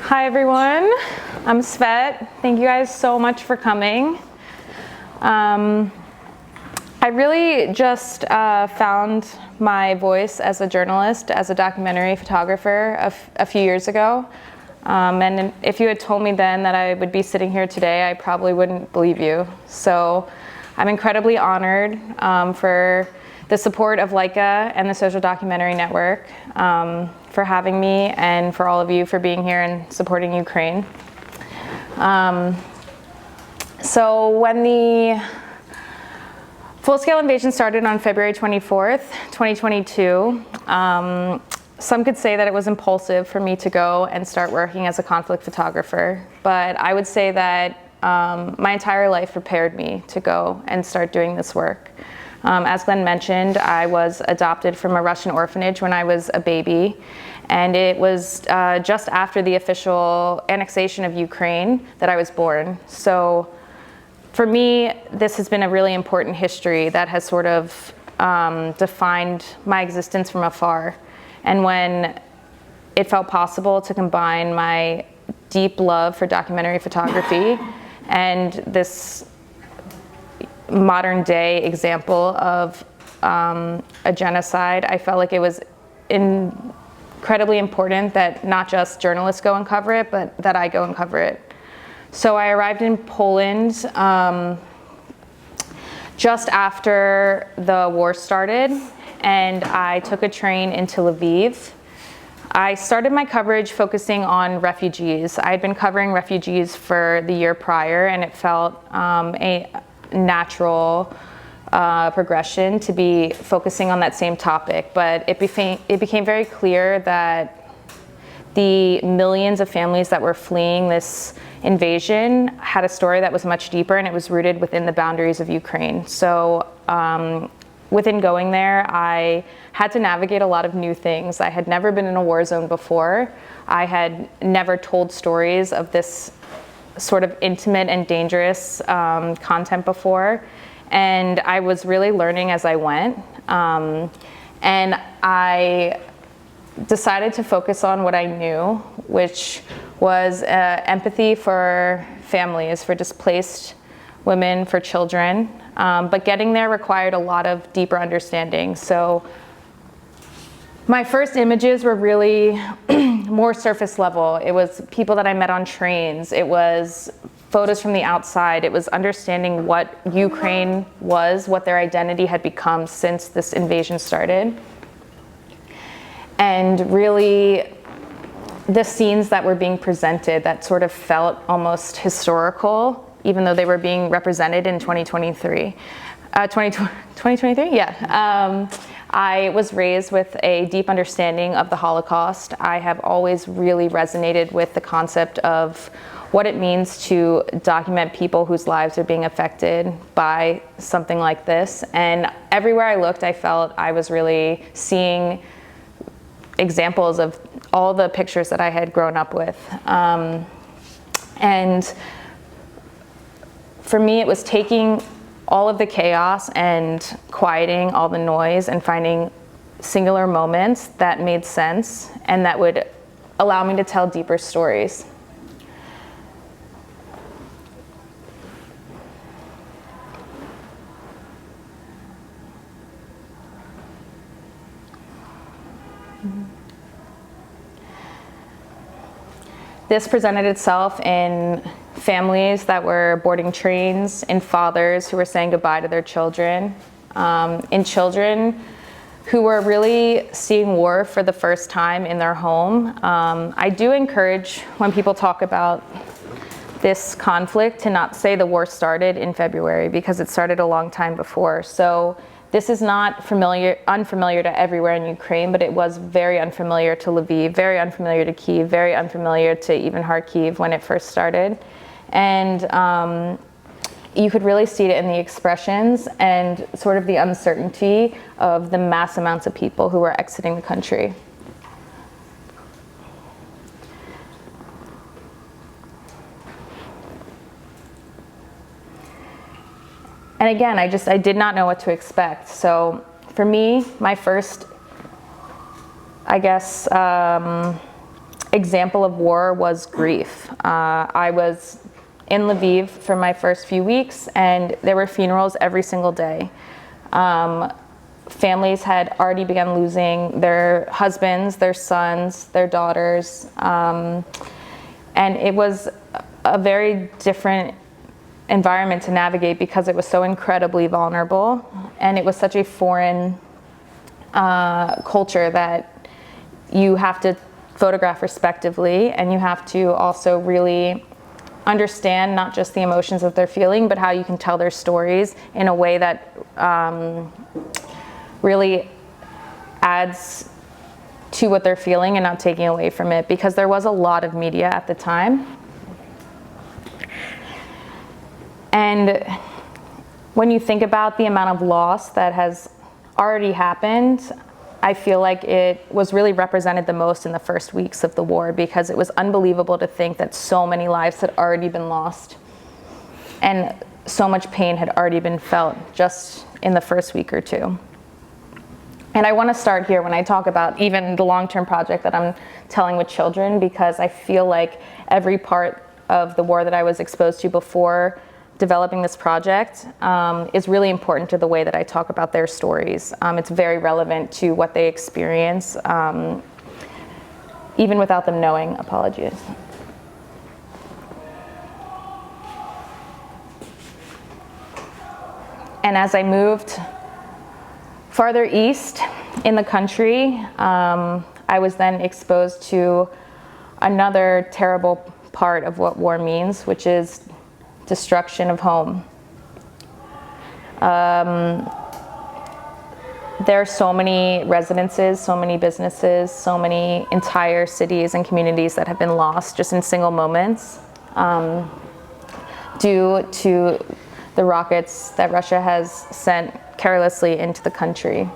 Hi everyone, I'm Svet. Thank you guys so much for coming. I really just found my voice as a journalist, as a documentary photographer a few years ago. And if you had told me then that I would be sitting here today, I probably wouldn't believe you. So I'm incredibly honored for the support of Leica and the Social Documentary Network, for having me, and for all of you for being here and supporting Ukraine. So when the full-scale invasion started on February 24th, 2022, some could say that it was impulsive for me to go and start working as a conflict photographer, but I would say that my entire life prepared me to go and start doing this work. As Glenn mentioned, I was adopted from a Russian orphanage when I was a baby, and it was just after the official annexation of Ukraine that I was born. So for me, this has been a really important history that has sort of defined my existence from afar. And when it felt possible to combine my deep love for documentary photography and this modern day example of a genocide, I felt like it was incredibly important that not just journalists go and cover it, but that I go and cover it. So I arrived in Poland just after the war started, and I took a train into Lviv. I started my coverage focusing on refugees. I had been covering refugees for the year prior, and it felt a natural progression to be focusing on that same topic. But it became very clear that the millions of families that were fleeing this invasion had a story that was much deeper, and it was rooted within the boundaries of Ukraine. So within going there, I had to navigate a lot of new things. I had never been in a war zone before. I had never told stories of this sort of intimate and dangerous content before, and I was really learning as I went. And I decided to focus on what I knew, which was empathy for families, for displaced women, for children. But getting there required a lot of deeper understanding. So my first images were really more surface level. It was people that I met on trains. It was photos from the outside. It was understanding what Ukraine was, what their identity had become since this invasion started. And really the scenes that were being presented that sort of felt almost historical, even though they were being represented in 2023. 2023? Yeah. I was raised with a deep understanding of the Holocaust. I have always really resonated with the concept of what it means to document people whose lives are being affected by something like this. And everywhere I looked, I felt I was really seeing examples of all the pictures that I had grown up with. And for me, it was taking all of the chaos and quieting all the noise and finding singular moments that made sense and that would allow me to tell deeper stories. This presented itself in families that were boarding trains, in fathers who were saying goodbye to their children, in children who were really seeing war for the first time in their home. I do encourage, when people talk about this conflict, to not say the war started in February, because it started a long time before. So this is not unfamiliar to everywhere in Ukraine, but it was very unfamiliar to Lviv, very unfamiliar to Kyiv, very unfamiliar to even Kharkiv when it first started. And you could really see it in the expressions and sort of the uncertainty of the mass amounts of people who were exiting the country. And again, I did not know what to expect. So for me, my first, I guess, example of war was grief. I was in Lviv for my first few weeks, and there were funerals every single day. Families had already begun losing their husbands, their sons, their daughters, and it was a very different environment to navigate because it was so incredibly vulnerable, and it was such a foreign culture that you have to photograph respectively, and you have to also really understand not just the emotions that they're feeling, but how you can tell their stories in a way that really adds to what they're feeling and not taking away from it, because there was a lot of media at the time. And when you think about the amount of loss that has already happened, I feel like it was really represented the most in the first weeks of the war, because it was unbelievable to think that so many lives had already been lost and so much pain had already been felt just in the first week or two. And I want to start here when I talk about even the long-term project that I'm telling with children, because I feel like every part of the war that I was exposed to before developing this project is really important to the way that I talk about their stories. It's very relevant to what they experience, even without them knowing. Apologies. And as I moved farther east in the country, I was then exposed to another terrible part of what war means, which is destruction of home. There are so many residences, so many businesses, so many entire cities and communities that have been lost just in single moments due to the rockets that Russia has sent carelessly into the country.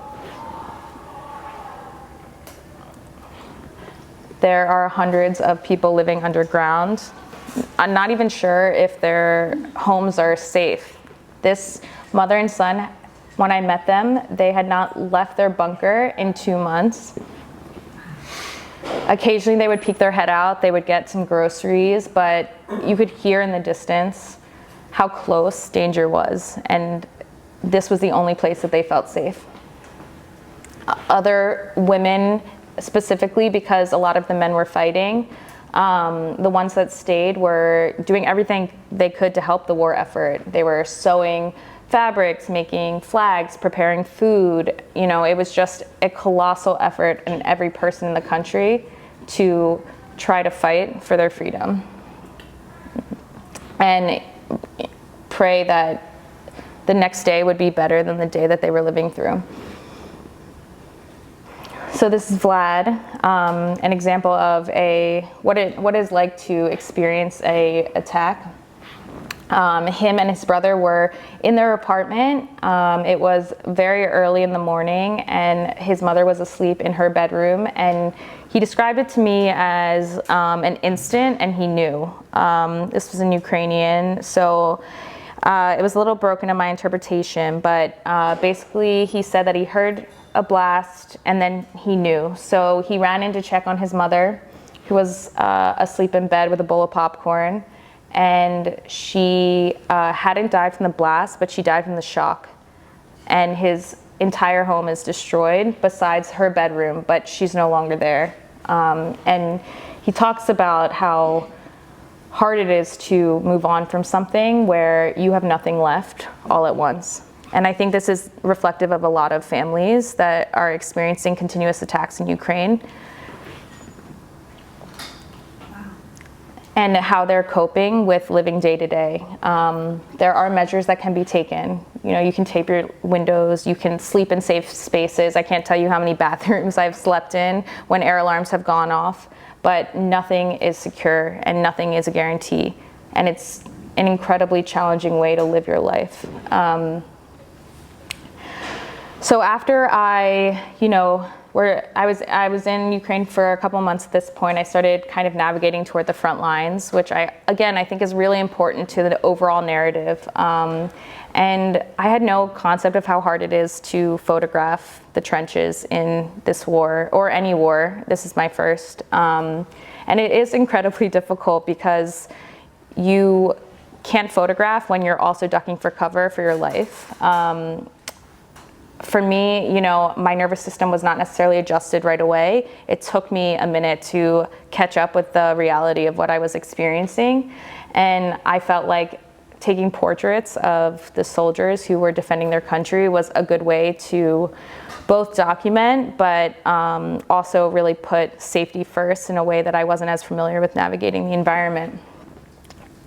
There are hundreds of people living underground. I'm not even sure if their homes are safe. This mother and son, when I met them, they had not left their bunker in 2 months. Occasionally they would peek their head out, they would get some groceries, but you could hear in the distance how close danger was, and this was the only place that they felt safe. Other women, specifically because a lot of the men were fighting, the ones that stayed were doing everything they could to help the war effort. They were sewing fabrics, making flags, preparing food. You know, it was just a colossal effort in every person in the country to try to fight for their freedom. And pray that the next day would be better than the day that they were living through. So this is Vlad, an example of what it's like to experience a attack. Him and his brother were in their apartment. It was very early in the morning, and his mother was asleep in her bedroom, and he described it to me as an instant, and he knew. This was in Ukrainian, so it was a little broken in my interpretation, but basically he said that he heard a blast and then he knew. So he ran in to check on his mother, who was asleep in bed with a bowl of popcorn, and she hadn't died from the blast, but she died from the shock. And his entire home is destroyed besides her bedroom, but she's no longer there. And he talks about how hard it is to move on from something where you have nothing left all at once. And I think this is reflective of a lot of families that are experiencing continuous attacks in Ukraine. And how they're coping with living day to day. There are measures that can be taken. You know, you can tape your windows, you can sleep in safe spaces. I can't tell you how many bathrooms I've slept in when air alarms have gone off, but nothing is secure and nothing is a guarantee. And it's an incredibly challenging way to live your life. So after I was in Ukraine for a couple months at this point, I started kind of navigating toward the front lines, which I think is really important to the overall narrative. And I had no concept of how hard it is to photograph the trenches in this war, or any war. This is my first. And it is incredibly difficult because you can't photograph when you're also ducking for cover for your life. For me, you know, my nervous system was not necessarily adjusted right away. It took me a minute to catch up with the reality of what I was experiencing. And I felt like taking portraits of the soldiers who were defending their country was a good way to both document, but also really put safety first in a way that I wasn't as familiar with navigating the environment.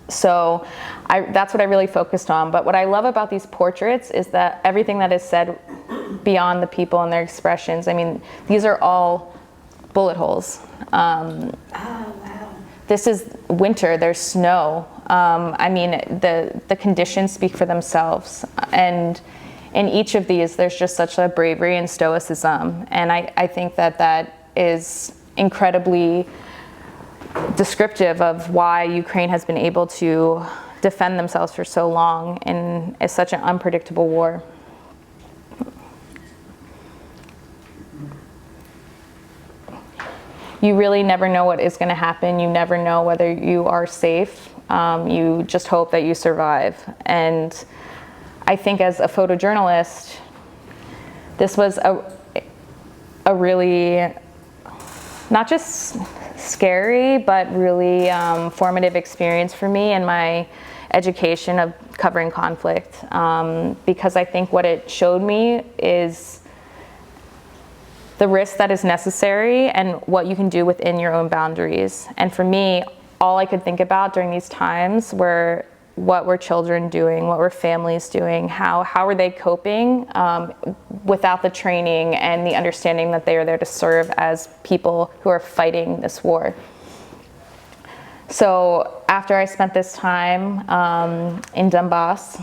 So that's what I really focused on. But what I love about these portraits is that everything that is said beyond the people and their expressions, I mean, these are all bullet holes. Oh, wow. This is winter, there's snow. I mean, the conditions speak for themselves. And in each of these, there's just such a bravery and stoicism. And I think that that is incredibly descriptive of why Ukraine has been able to defend themselves for so long in such an unpredictable war. You really never know what is going to happen. You never know whether you are safe. You just hope that you survive. And I think as a photojournalist, this was a really, not just scary, but really formative experience for me in my education of covering conflict. Because I think what it showed me is the risk that is necessary and what you can do within your own boundaries. And for me, all I could think about during these times were what were children doing, what were families doing, how were they coping without the training and the understanding that they are there to serve as people who are fighting this war. So after I spent this time in Donbass,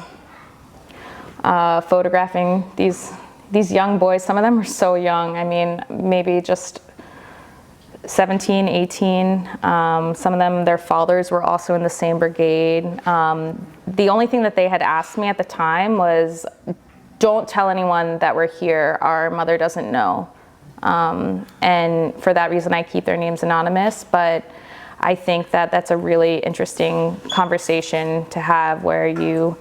photographing these young boys, some of them were so young, I mean, maybe just 17, 18. Some of them, their fathers were also in the same brigade. The only thing that they had asked me at the time was, don't tell anyone that we're here. Our mother doesn't know. And for that reason, I keep their names anonymous. But I think that that's a really interesting conversation to have where you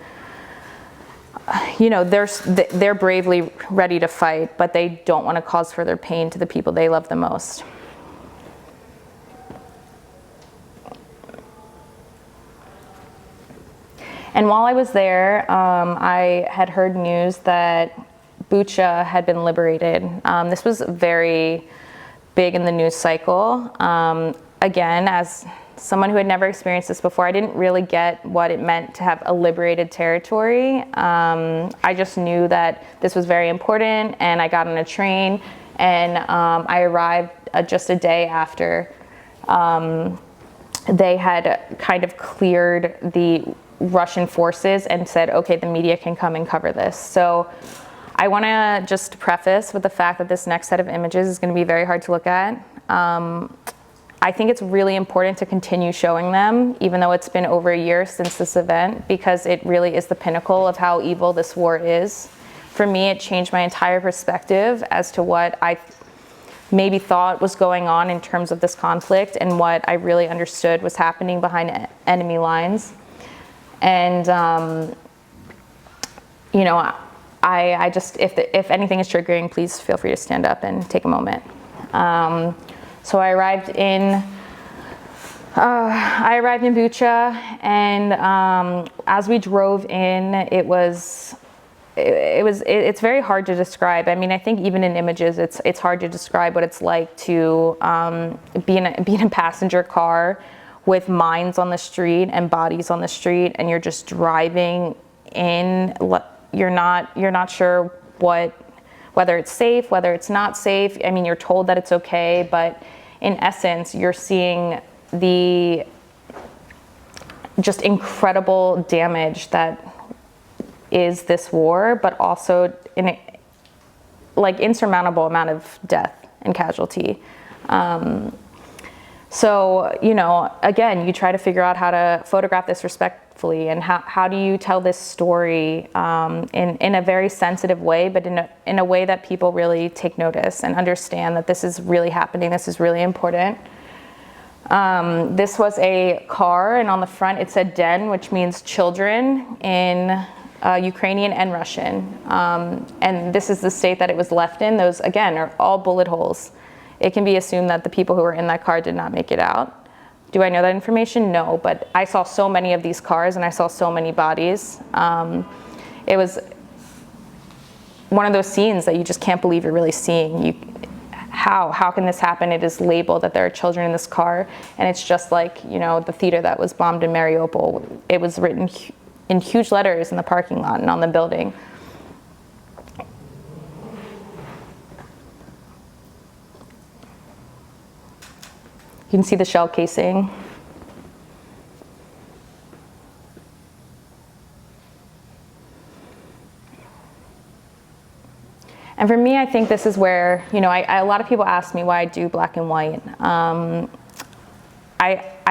know, they're bravely ready to fight, but they don't want to cause further pain to the people they love the most. And while I was there, I had heard news that Bucha had been liberated. This was very big in the news cycle. Again, as someone who had never experienced this before, I didn't really get what it meant to have a liberated territory. I just knew that this was very important, and I got on a train, and I arrived just a day after they had kind of cleared the Russian forces and said, okay, the media can come and cover this. So I want to just preface with the fact that this next set of images is going to be very hard to look at. I think it's really important to continue showing them, even though it's been over a year since this event, because it really is the pinnacle of how evil this war is. For me, it changed my entire perspective as to what I maybe thought was going on in terms of this conflict and what I really understood was happening behind enemy lines. And, you know, I just, if anything is triggering, please feel free to stand up and take a moment. So I arrived in Bucha, and as we drove in, it's very hard to describe. I mean, I think even in images, it's hard to describe what it's like to be in a passenger car with mines on the street and bodies on the street, and you're just driving in. You're not sure whether it's safe, whether it's not safe. I mean, you're told that it's okay, but in essence, you're seeing the just incredible damage that is this war, but also insurmountable amount of death and casualty. So, you know, again, you try to figure out how to photograph this respectfully, and how do you tell this story in a very sensitive way, but in a way that people really take notice and understand that this is really happening, this is really important. This was a car, and on the front it said den, which means children in Ukrainian and Russian. And this is the state that it was left in. Those, again, are all bullet holes. It can be assumed that the people who were in that car did not make it out. Do I know that information? No, but I saw so many of these cars and I saw so many bodies. It was one of those scenes that you just can't believe you're really seeing. How can this happen? It is labeled that there are children in this car, and it's just like, you know, the theater that was bombed in Mariupol. It was written in huge letters in the parking lot and on the building. You can see the shell casing. And for me, I think this is where, you know, a lot of people ask me why I do black and white. I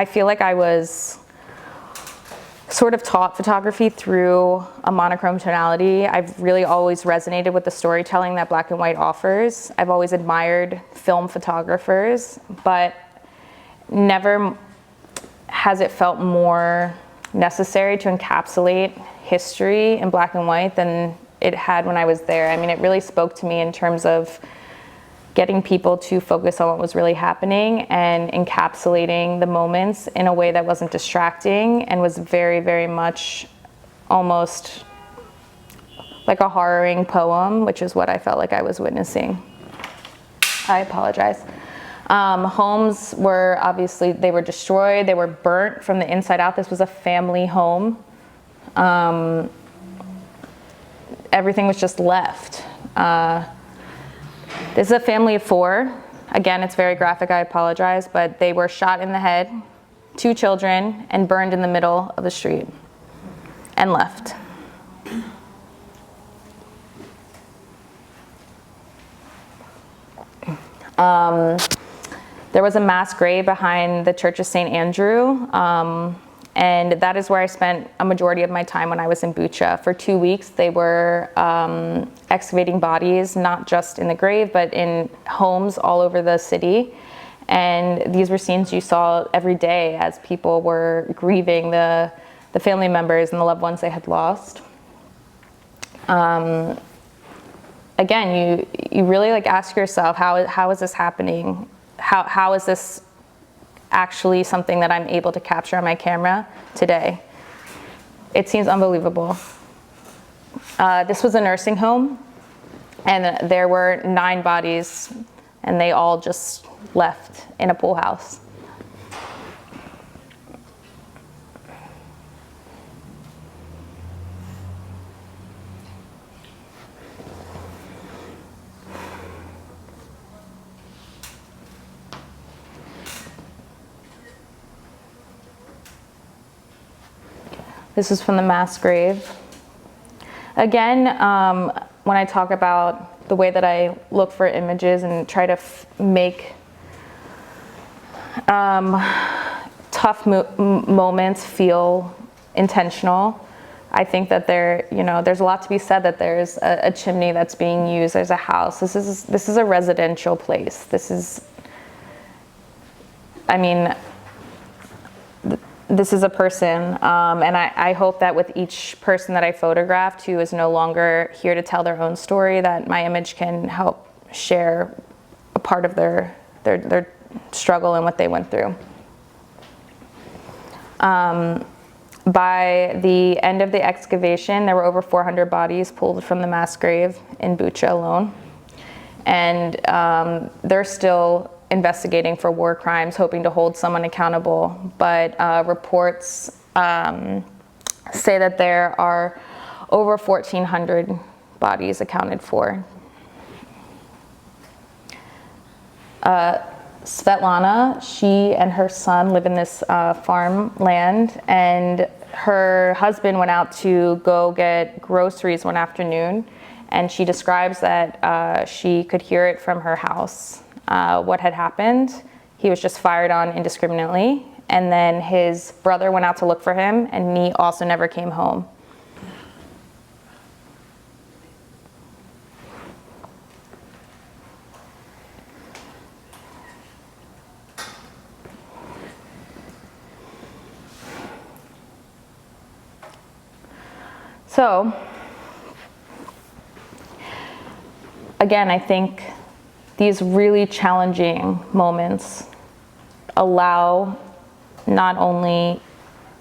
feel like I was sort of taught photography through a monochrome tonality. I've really always resonated with the storytelling that black and white offers. I've always admired film photographers, but never has it felt more necessary to encapsulate history in black and white than it had when I was there. I mean, it really spoke to me in terms of getting people to focus on what was really happening and encapsulating the moments in a way that wasn't distracting and was very, very much almost like a harrowing poem, which is what I felt like I was witnessing. I apologize. Homes were obviously, they were destroyed, they were burnt from the inside out. This was a family home. Everything was just left. This is a family of 4. Again, it's very graphic, I apologize, but they were shot in the head, 2 children, and burned in the middle of the street and left. There was a mass grave behind the Church of St. Andrew, and that is where I spent a majority of my time when I was in Bucha. For 2 weeks, they were excavating bodies, not just in the grave, but in homes all over the city. And these were scenes you saw every day as people were grieving the family members and the loved ones they had lost. Again, you really like ask yourself, how is this happening? How is this actually something that I'm able to capture on my camera today? It seems unbelievable. This was a nursing home, and there were 9 bodies, and they all just left in a pool house. This is from the mass grave. Again, when I talk about the way that I look for images and try to make tough moments feel intentional, I think that there's a lot to be said that there's a chimney that's being used. There's a house. This is a residential place. This is a person, and I hope that with each person that I photographed who is no longer here to tell their own story, that my image can help share a part of their struggle and what they went through. By the end of the excavation, there were over 400 bodies pulled from the mass grave in Bucha alone. And they're still investigating for war crimes, hoping to hold someone accountable. But reports say that there are over 1,400 bodies accounted for. Svetlana, she and her son live in this farmland, and her husband went out to go get groceries one afternoon, and she describes that she could hear it from her house. What had happened, he was just fired on indiscriminately, and then his brother went out to look for him, and he also never came home. So, again, I think these really challenging moments allow not only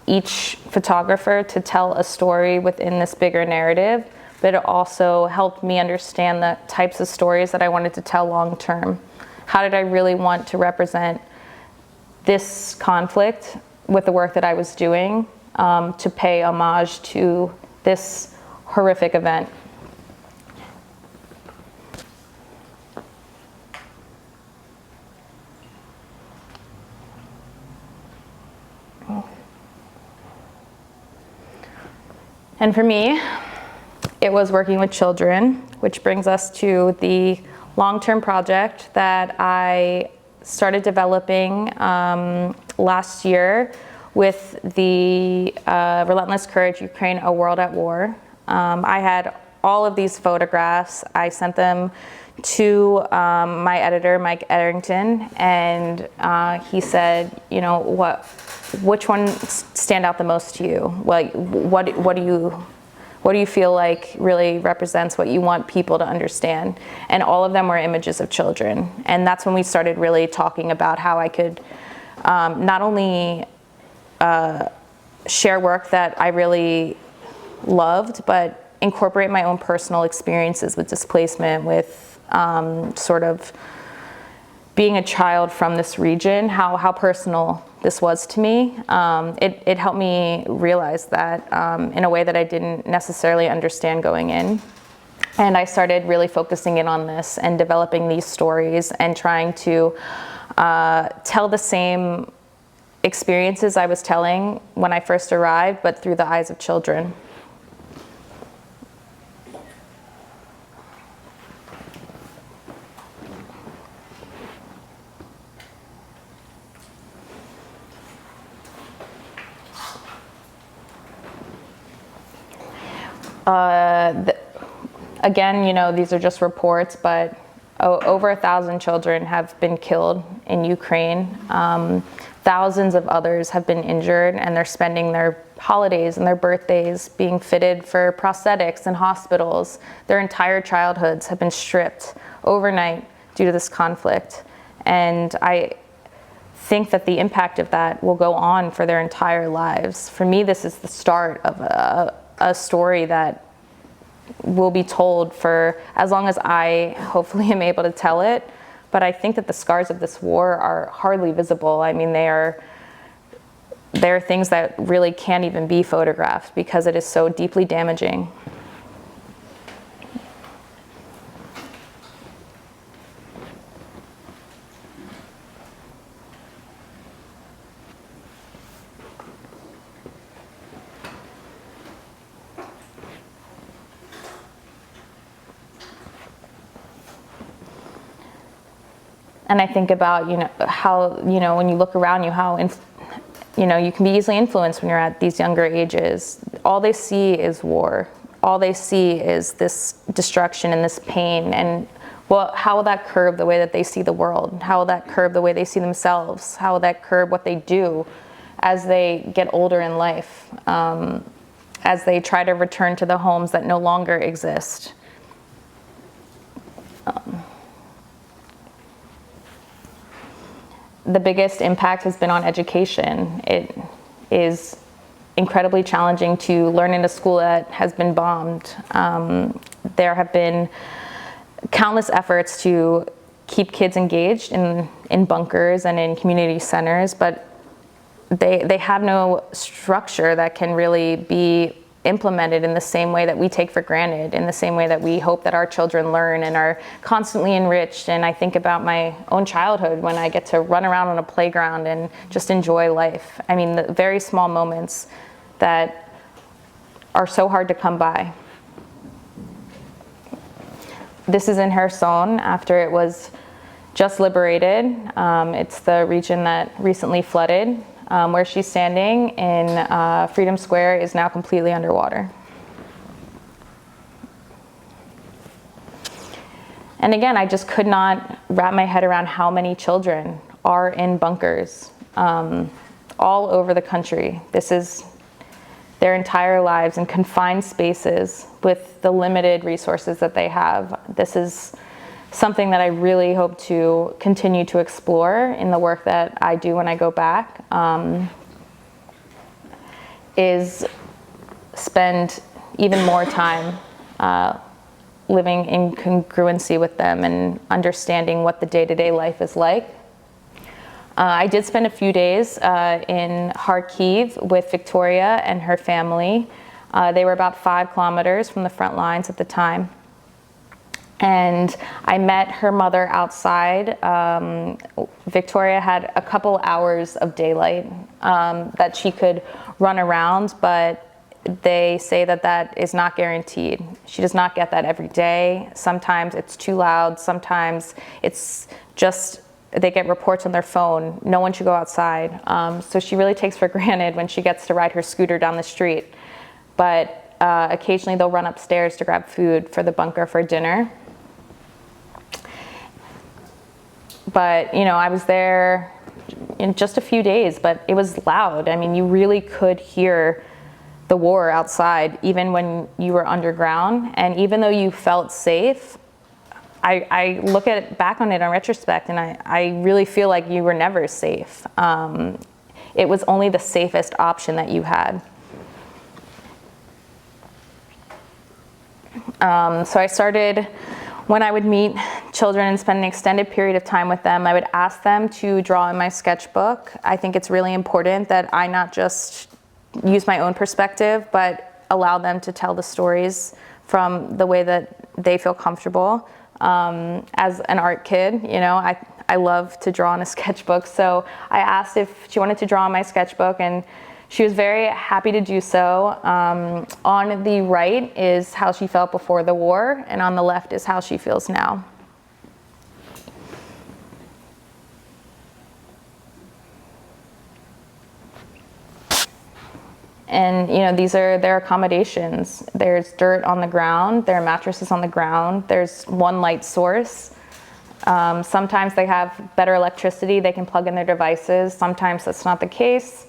each photographer to tell a story within this bigger narrative, but it also helped me understand the types of stories that I wanted to tell long term. How did I really want to represent this conflict with the work that I was doing, to pay homage to this horrific event? And for me, it was working with children, which brings us to the long-term project that I started developing last year with the Relentless Courage, Ukraine, A World at War. I had all of these photographs. I sent them to my editor, Mike Edrington, and he said, you know, which ones stand out the most to you? Like, what do you feel like really represents what you want people to understand? And all of them were images of children. And that's when we started really talking about how I could not only share work that I really loved, but incorporate my own personal experiences with displacement, with sort of being a child from this region, how personal this was to me. It helped me realize that in a way that I didn't necessarily understand going in. And I started really focusing in on this and developing these stories and trying to tell the same experiences I was telling when I first arrived, but through the eyes of children. Again, you know, these are just reports, but over 1,000 children have been killed in Ukraine. Thousands of others have been injured, and they're spending their holidays and their birthdays being fitted for prosthetics in hospitals. Their entire childhoods have been stripped overnight due to this conflict. And I think that the impact of that will go on for their entire lives. For me, this is the start of a story that will be told for as long as I hopefully am able to tell it. But I think that the scars of this war are hardly visible. I mean, they are things that really can't even be photographed because it is so deeply damaging. And I think about, you know, how, you know, when you look around you, how, you know, you can be easily influenced when you're at these younger ages. All they see is war. All they see is this destruction and this pain. And well, how will that curb the way that they see the world? How will that curb the way they see themselves? How will that curb what they do as they get older in life, as they try to return to the homes that no longer exist? The biggest impact has been on education. It is incredibly challenging to learn in a school that has been bombed. There have been countless efforts to keep kids engaged in bunkers and in community centers, but they have no structure that can really be implemented in the same way that we take for granted, in the same way that we hope that our children learn and are constantly enriched. And I think about my own childhood when I get to run around on a playground and just enjoy life. I mean, the very small moments that are so hard to come by. This is in Kherson after it was just liberated. It's the region that recently flooded. Where she's standing in Freedom Square is now completely underwater. And again, I just could not wrap my head around how many children are in bunkers all over the country. This is their entire lives in confined spaces with the limited resources that they have. This is something that I really hope to continue to explore in the work that I do when I go back, is spend even more time living in congruency with them and understanding what the day-to-day life is like. I did spend a few days in Kharkiv with Victoria and her family. They were about 5 kilometers from the front lines at the time. And I met her mother outside. Victoria had a couple hours of daylight that she could run around, but they say that that is not guaranteed. She does not get that every day. Sometimes it's too loud. Sometimes it's just, they get reports on their phone, no one should go outside. So she really takes for granted when she gets to ride her scooter down the street. But occasionally they'll run upstairs to grab food for the bunker for dinner. But, you know, I was there in just a few days, but it was loud. I mean, you really could hear the war outside, even when you were underground. And even though you felt safe, I look back on it in retrospect, and I really feel like you were never safe. It was only the safest option that you had. So I started, when I would meet children and spend an extended period of time with them, I would ask them to draw in my sketchbook. I think it's really important that I not just use my own perspective, but allow them to tell the stories from the way that they feel comfortable. As an art kid, you know, I love to draw in a sketchbook. So I asked if she wanted to draw in my sketchbook, and she was very happy to do so. On the right is how she felt before the war, and on the left is how she feels now. And, you know, these are their accommodations. There's dirt on the ground, there are mattresses on the ground, there's one light source. Sometimes they have better electricity, they can plug in their devices. Sometimes that's not the case.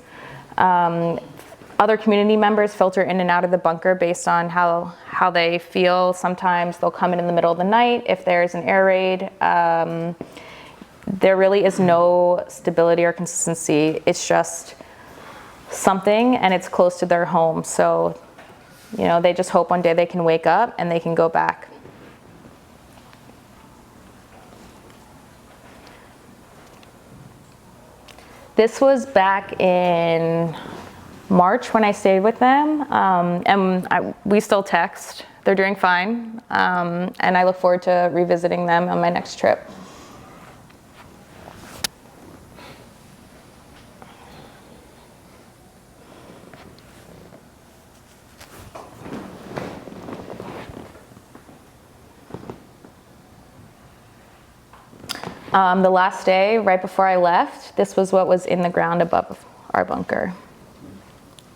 Other community members filter in and out of the bunker based on how they feel. Sometimes they'll come in the middle of the night if there's an air raid. There really is no stability or consistency. It's just something, and it's close to their home. So, you know, they just hope one day they can wake up and they can go back. This was back in March when I stayed with them, and we still text. They're doing fine, and I look forward to revisiting them on my next trip. The last day, right before I left, this was what was in the ground above our bunker.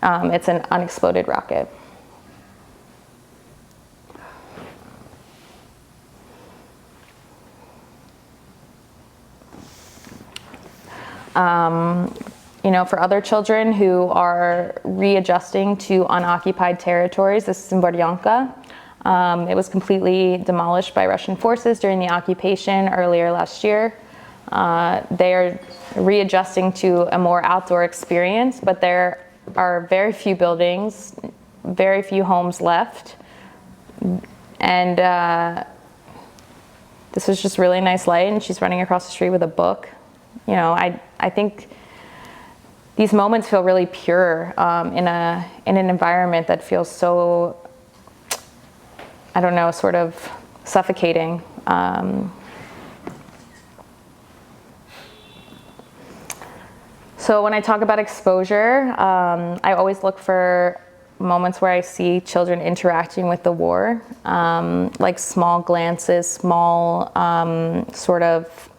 It's an unexploded rocket. You know, for other children who are readjusting to unoccupied territories, this is in Boryanka. It was completely demolished by Russian forces during the occupation earlier last year. They are readjusting to a more outdoor experience, but there are very few buildings, very few homes left. And this was just really nice light, and she's running across the street with a book. You know, I think these moments feel really pure in an environment that feels so, I don't know, sort of suffocating. So when I talk about exposure, I always look for moments where I see children interacting with the war, like small glances, small sort of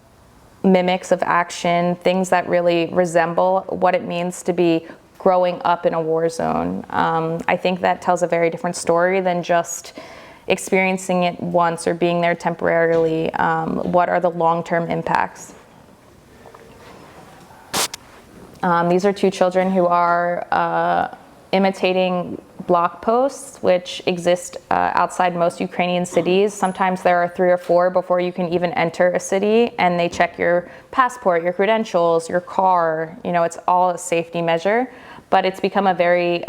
mimics of action, things that really resemble what it means to be growing up in a war zone. I think that tells a very different story than just experiencing it once or being there temporarily. What are the long-term impacts? These are two children who are imitating block posts, which exist outside most Ukrainian cities. Sometimes there are 3 or 4 before you can even enter a city, and they check your passport, your credentials, your car. You know, it's all a safety measure, but it's become a very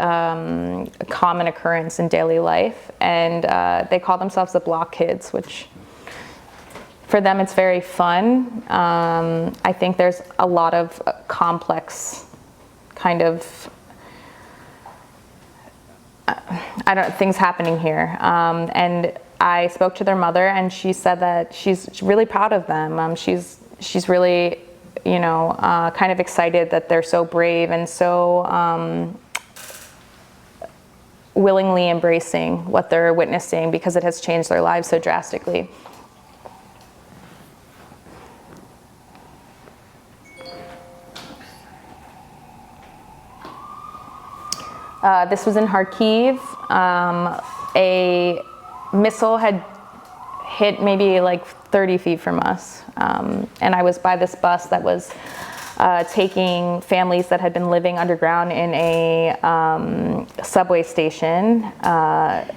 common occurrence in daily life. And they call themselves the block kids, which for them it's very fun. I think there's a lot of complex kind of things happening here. And I spoke to their mother, and she said that she's really proud of them. She's really, you know, kind of excited that they're so brave and so willingly embracing what they're witnessing, because it has changed their lives so drastically. This was in Kharkiv. A missile had hit maybe like 30 feet from us. And I was by this bus that was taking families that had been living underground in a subway station.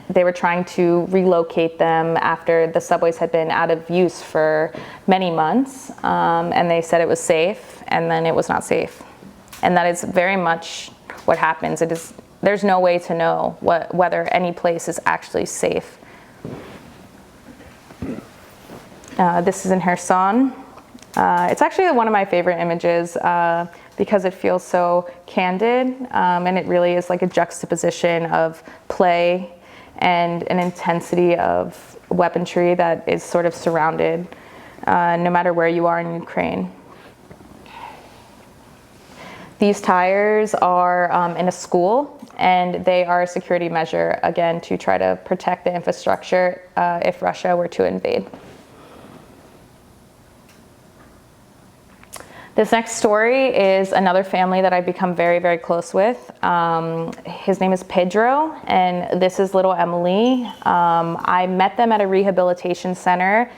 They were trying to relocate them after the subways had been out of use for many months. And they said it was safe, and then it was not safe. And that is very much what happens. There's no way to know whether any place is actually safe. This is in Kherson. It's actually one of my favorite images because it feels so candid, and it really is like a juxtaposition of play and an intensity of weaponry that is sort of surrounded no matter where you are in Ukraine. These tires are in a school, and they are a security measure, again, to try to protect the infrastructure if Russia were to invade. This next story is another family that I've become very, very close with. His name is Pedro, and this is little Emily. I met them at a rehabilitation center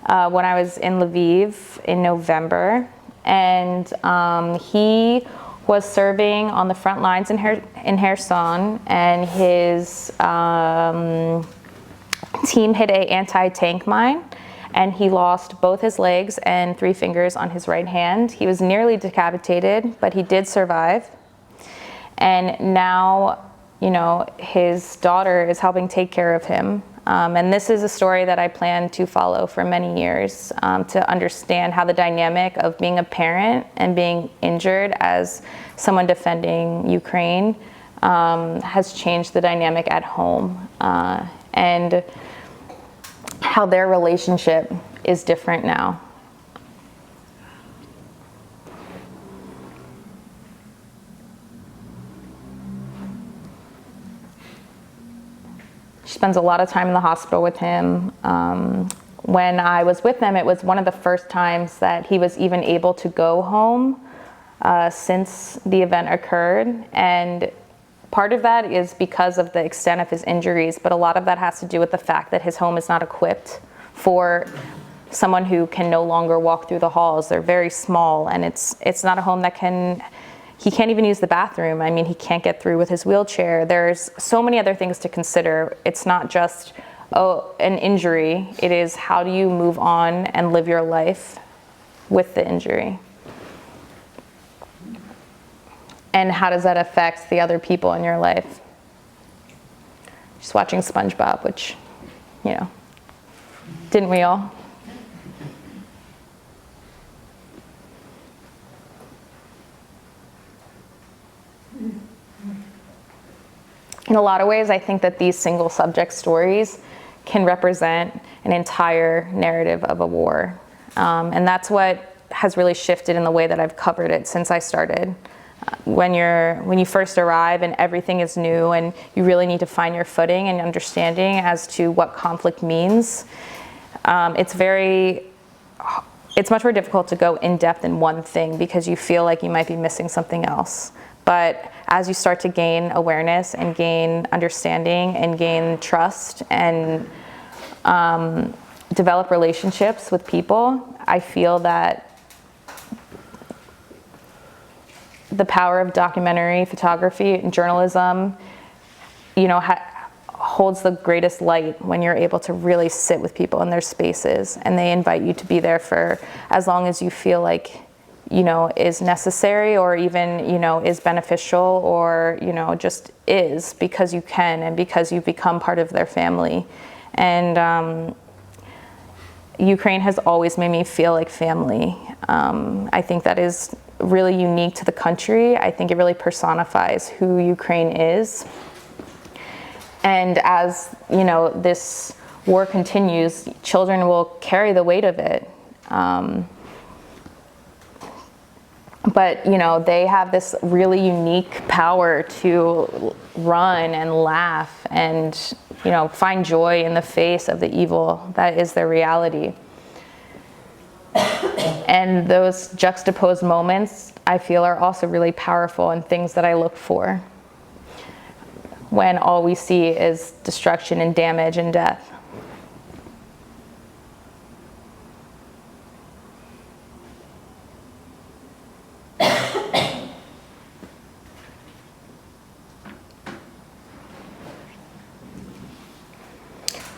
when I was in Lviv in November, and he was serving on the front lines in Kherson, and his team hit an anti-tank mine, and he lost both his legs and 3 fingers on his right hand. He was nearly decapitated, but he did survive. And now, you know, his daughter is helping take care of him. And this is a story that I plan to follow for many years, to understand how the dynamic of being a parent and being injured as someone defending Ukraine has changed the dynamic at home, and how their relationship is different now. She spends a lot of time in the hospital with him. When I was with them, it was one of the first times that he was even able to go home since the event occurred. And part of that is because of the extent of his injuries, but a lot of that has to do with the fact that his home is not equipped for someone who can no longer walk through the halls. They're very small, and it's not a home that he can't even use the bathroom. I mean, he can't get through with his wheelchair. There's so many other things to consider. It's not just, an injury. It is, how do you move on and live your life with the injury? And how does that affect the other people in your life? Just watching SpongeBob, which, you know, didn't we all? In a lot of ways, I think that these single subject stories can represent an entire narrative of a war. And that's what has really shifted in the way that I've covered it since I started. When you first arrive and everything is new and you really need to find your footing and understanding as to what conflict means, it's much more difficult to go in depth in one thing because you feel like you might be missing something else. But as you start to gain awareness and gain understanding and gain trust and develop relationships with people, I feel that the power of documentary photography and journalism, you know, holds the greatest light when you're able to really sit with people in their spaces and they invite you to be there for as long as you feel like, you know, is necessary or even, you know, is beneficial or, you know, just is because you can and because you've become part of their family. And Ukraine has always made me feel like family. I think that is really unique to the country. I think it really personifies who Ukraine is. And as, you know, this war continues, children will carry the weight of it. But, you know, they have this really unique power to run and laugh and, you know, find joy in the face of the evil that is their reality. And those juxtaposed moments, I feel, are also really powerful and things that I look for when all we see is destruction and damage and death.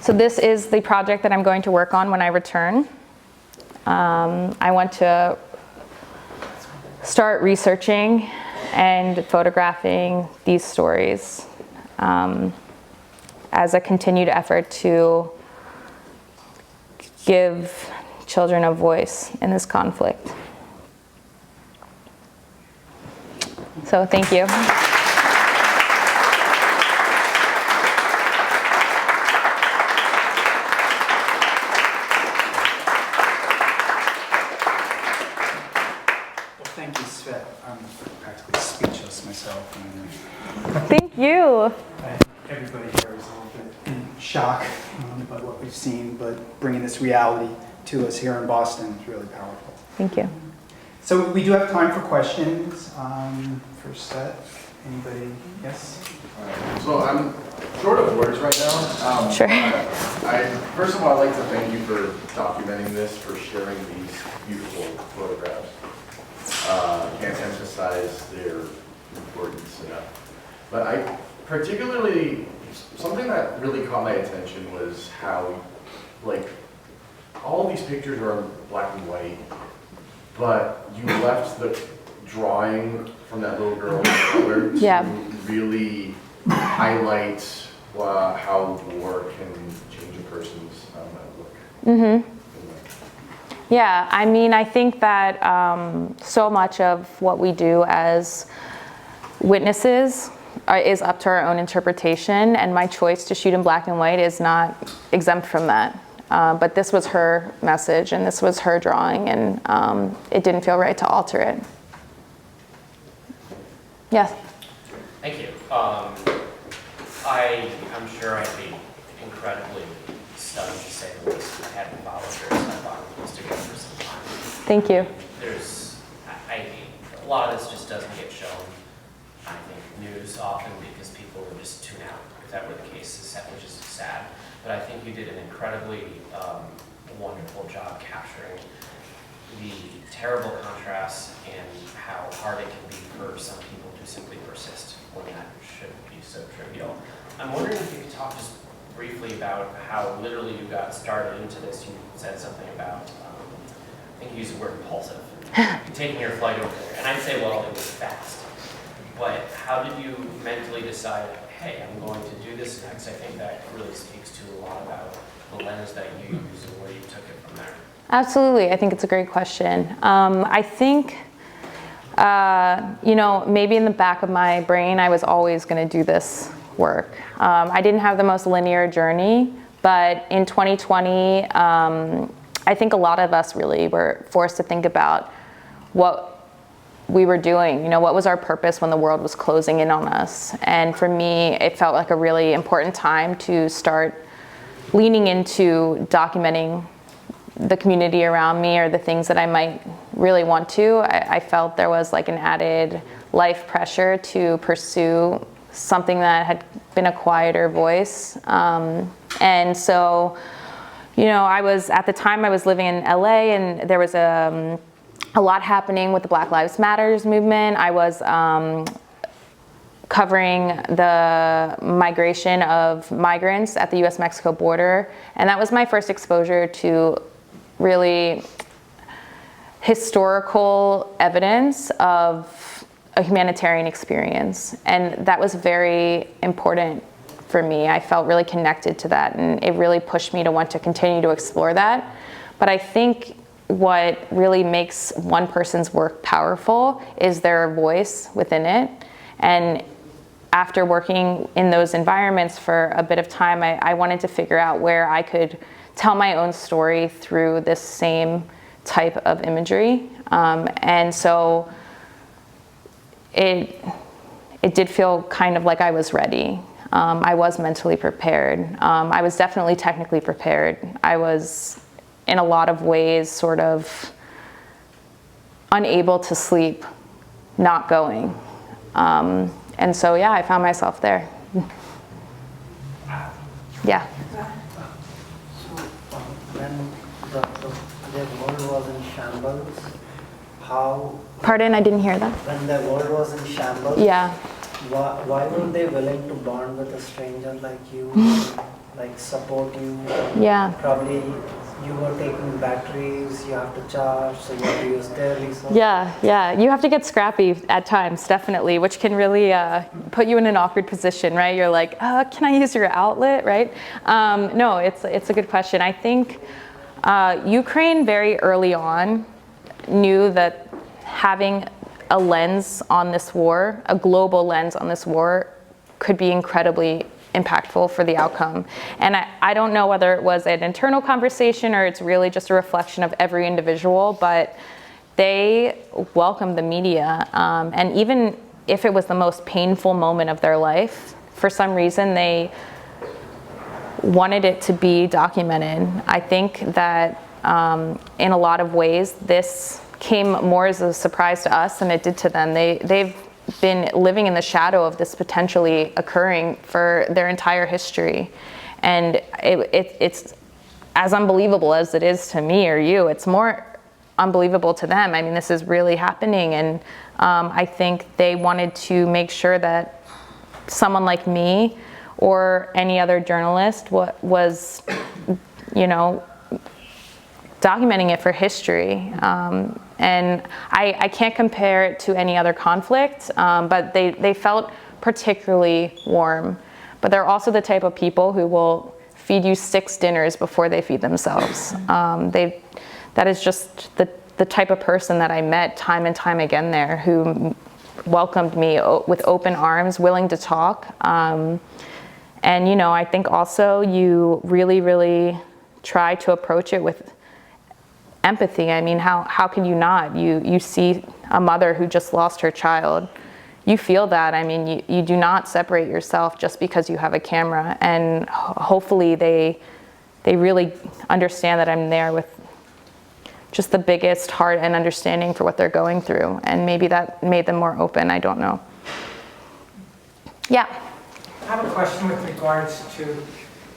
So this is the project that I'm going to work on when I return. I want to start researching and photographing these stories as a continued effort to give children a voice in this conflict. So thank you. Thank you, Svet. I'm practically speechless myself. Thank you. Everybody here is a little bit in shock by what we've seen, but bringing this reality to us here in Boston is really powerful. Thank you. So we do have time for questions. For Svet, anybody? Yes? So I'm short of words right now. Sure. First of all, I'd like to thank you for documenting this, for sharing these beautiful photographs. Can't emphasize their importance enough. But I particularly, something that really caught my attention was how, like, all of these pictures are in black and white, but you left the drawing from that little girl in color to really highlight how war can change a person's outlook. Mm-hmm. Yeah, I mean, I think that so much of what we do as witnesses is up to our own interpretation, and my choice to shoot in black and white is not exempt from that. But this was her message, and this was her drawing, and it didn't feel right to alter it. Yes? Thank you. I'm sure I'd be incredibly stunned to say the least. I hadn't followed her, so I thought it was together for some time. Thank you. A lot of this just doesn't get shown, I think, news often because people would just tune out if that were the case, which is sad. But I think you did an incredibly wonderful job capturing the terrible contrasts and how hard it can be for some people to simply persist when that shouldn't be so trivial. I'm wondering if you could talk just briefly about how literally you got started into this. You said something about, I think you used the word impulsive, taking your flight over there. And I'd say, well, it was fast. But how did you mentally decide, hey, I'm going to do this next? I think that really speaks to a lot about the lens that you use and where you took it from there. Absolutely. I think it's a great question. I think, you know, maybe in the back of my brain, I was always going to do this work. I didn't have the most linear journey, but in 2020, I think a lot of us really were forced to think about what we were doing. You know, what was our purpose when the world was closing in on us? And for me, it felt like a really important time to start leaning into documenting the community around me or the things that I might really want to. I felt there was like an added life pressure to pursue something that had been a quieter voice. And so, you know, at the time I was living in LA, and there was a lot happening with the Black Lives Matters movement. I was covering the migration of migrants at the US-Mexico border. And that was my first exposure to really historical evidence of a humanitarian experience. And that was very important for me. I felt really connected to that, and it really pushed me to want to continue to explore that. But I think what really makes one person's work powerful is their voice within it. And after working in those environments for a bit of time, I wanted to figure out where I could tell my own story through this same type of imagery. And so it did feel kind of like I was ready. I was mentally prepared. I was definitely technically prepared. I was, in a lot of ways, sort of unable to sleep, not going. And so, yeah, I found myself there. Yeah. So, when the world was in shambles, how... Pardon, I didn't hear that. When the world was in shambles, Yeah. Why were they willing to bond with a stranger like you, like support you? Yeah. Probably you were taking batteries, you have to charge, so you have to use their resources. Yeah. You have to get scrappy at times, definitely, which can really put you in an awkward position, right? You're like, can I use your outlet, right? No, it's a good question. I think Ukraine very early on knew that having a lens on this war, a global lens on this war, could be incredibly impactful for the outcome. And I don't know whether it was an internal conversation or it's really just a reflection of every individual, but they welcomed the media. And even if it was the most painful moment of their life, for some reason they wanted it to be documented. I think that in a lot of ways, this came more as a surprise to us than it did to them. They've been living in the shadow of this potentially occurring for their entire history. And it's as unbelievable as it is to me or you, it's more unbelievable to them. I mean, this is really happening. And I think they wanted to make sure that someone like me or any other journalist was, documenting it for history. And I can't compare it to any other conflict, but they felt particularly warm. But they're also the type of people who will feed you 6 dinners before they feed themselves. That is just the type of person that I met time and time again there, who welcomed me with open arms, willing to talk. And I think also you really, really try to approach it with empathy. I mean, how can you not? You see a mother who just lost her child. You feel that. I mean, you do not separate yourself just because you have a camera. And hopefully they really understand that I'm there with just the biggest heart and understanding for what they're going through. And maybe that made them more open. I don't know. Yeah. I have a question with regards to,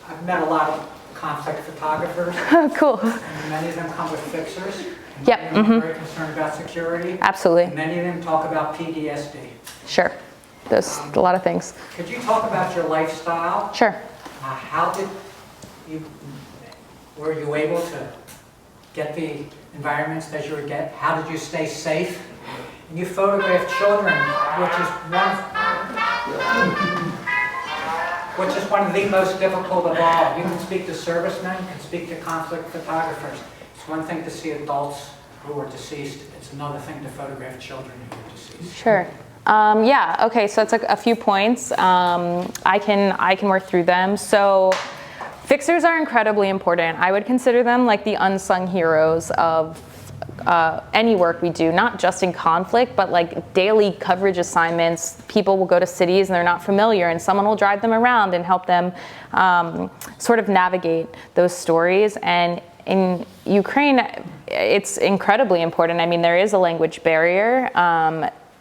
I've met a lot of conflict photographers. Cool. And many of them come with fixers. And Yep. Many of them are very concerned about security. Absolutely. And many of them talk about PTSD. Sure. There's a lot of things. Could you talk about your lifestyle? Sure. How did you, were you able to get the environments that you would get? How did you stay safe? And you photographed children, which is one of the most difficult of all. You can speak to servicemen, you can speak to conflict photographers. It's one thing to see adults who are deceased. It's another thing to photograph children who are deceased. Sure. Yeah, okay, so it's like a few points. I can work through them. So fixers are incredibly important. I would consider them like the unsung heroes of any work we do, not just in conflict, but like daily coverage assignments. People will go to cities and they're not familiar, and someone will drive them around and help them sort of navigate those stories. And in Ukraine, it's incredibly important. I mean, there is a language barrier.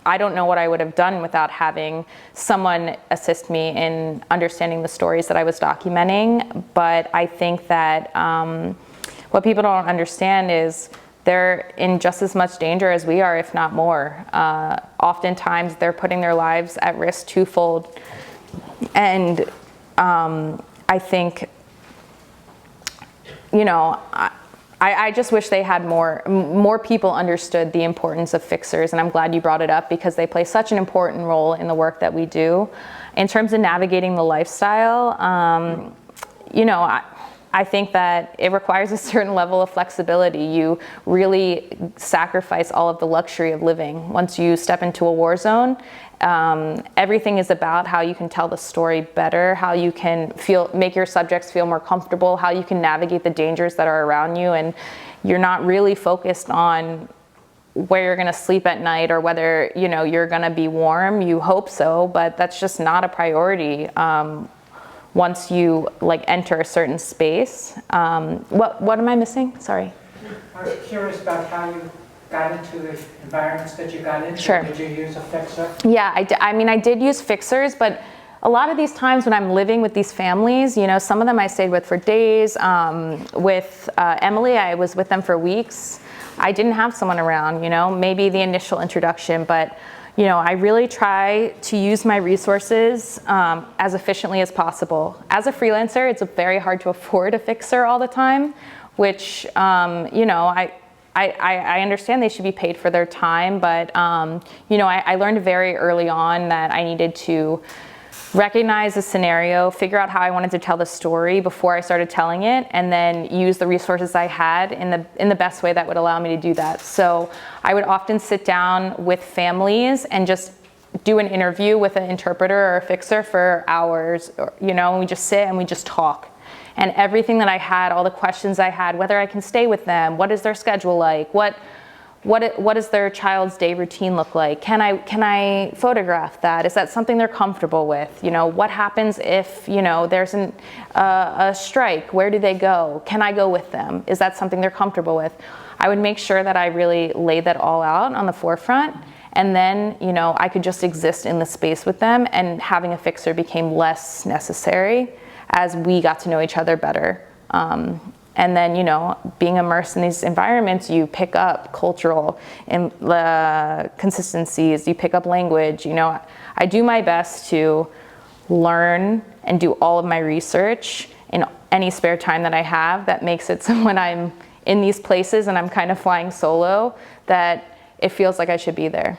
I don't know what I would have done without having someone assist me in understanding the stories that I was documenting. But I think that what people don't understand is they're in just as much danger as we are, if not more. Oftentimes they're putting their lives at risk twofold. And I think, you know, I just wish they had more people understood the importance of fixers, and I'm glad you brought it up because they play such an important role in the work that we do. In terms of navigating the lifestyle, you know, I think that it requires a certain level of flexibility. You really sacrifice all of the luxury of living. Once you step into a war zone, everything is about how you can tell the story better, how you can make your subjects feel more comfortable, how you can navigate the dangers that are around you, and you're not really focused on where you're going to sleep at night or whether, you know, you're going to be warm. You hope so, but that's just not a priority. Once you like enter a certain space. What am I missing? Sorry. I was curious about how you got into the environments that you got into. Sure. Did you use a fixer? Yeah, I did use fixers, but a lot of these times when I'm living with these families, you know, some of them I stayed with for days. With Emily, I was with them for weeks. I didn't have someone around, you know, maybe the initial introduction, but you know, I really try to use my resources as efficiently as possible. As a freelancer, it's very hard to afford a fixer all the time, which, you know, I understand they should be paid for their time, but, you know, I learned very early on that I needed to recognize the scenario, figure out how I wanted to tell the story before I started telling it, and then use the resources I had in the best way that would allow me to do that. So I would often sit down with families and just do an interview with an interpreter or a fixer for hours, you know, and we just sit and we just talk. And everything that I had, all the questions I had, whether I can stay with them, what is their schedule like, what does their child's day routine look like? Can I photograph that? Is that something they're comfortable with? You know, what happens if, you know, there's a strike? Where do they go? Can I go with them? Is that something they're comfortable with? I would make sure that I really laid that all out on the forefront, and then, you know, I could just exist in the space with them, and having a fixer became less necessary as we got to know each other better. And then, you know, being immersed in these environments, you pick up cultural consistencies, you pick up language. You know, I do my best to learn and do all of my research in any spare time that I have. That makes it so when I'm in these places and I'm kind of flying solo, that it feels like I should be there.